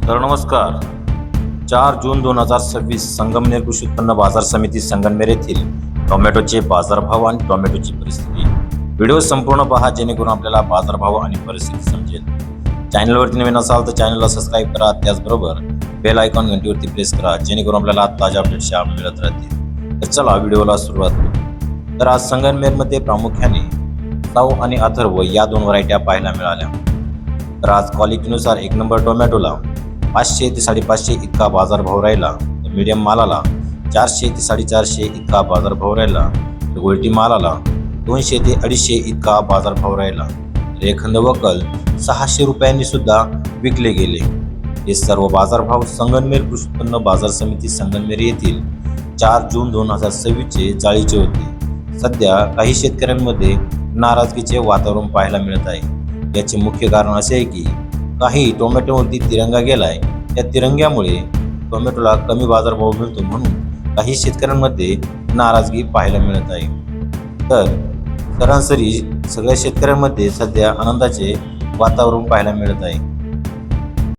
तर नमस्कार. 4 जून 2026 संगमनेर कृषी उत्पन्न बाजार समिती संगमनेर येथील टोमॅटोचे बाजारभाव आणि टोमॅटोची परिस्थिती. व्हिडिओ संपूर्ण पहा जेणेकरून आपल्याला बाजारभाव आणि परिस्थिती समजेल. चॅनलवरती नवीन असाल तर चॅनलला सबस्क्राईब करा. त्याचबरोबर बेल आयकॉन घंटीवरती प्रेस करा जेणेकरून आपल्याला ताज्या अपडेट्स मिळत राहतील. तर चला व्हिडिओला सुरुवात करू. तर आज संगमनेरमध्ये प्रामुख्याने साऊ आणि अथर्व या दोन व्हरायट्या पाहायला मिळाल्या. तर आज क्वालिटीनुसार 1 नंबर टोमॅटोला 500 ते 550 इतका बाजारभाव राहिला. तर मीडियम मालाला 400 ते 450 इतका बाजारभाव राहिला. तर गोल्टी मालाला 200 ते 250 इतका बाजारभाव राहिला. तर एखादं वकल 600 रुपयांनी सुद्धा विकले गेले. हे सर्व बाजारभाव संगमनेर कृषी उत्पन्न बाजार समिती संगमनेर येथील 4 जून 2026 जाळीचे होते. सध्या काही शेतकऱ्यांमध्ये नाराजगीचे वातावरण पाहायला मिळत आहे. याचे मुख्य कारण असे आहे की काही टोमॅटोवरती तिरंगा गेलाय. त्या तिरंग्यामुळे टोमॅटोला कमी बाजारभाव मिळतो म्हणून काही शेतकऱ्यांमध्ये नाराजगी पाहायला मिळत आहे. तर सरासरी सगळ्या शेतकऱ्यांमध्ये सध्या आनंदाचे वातावरण पाहायला मिळत आहे.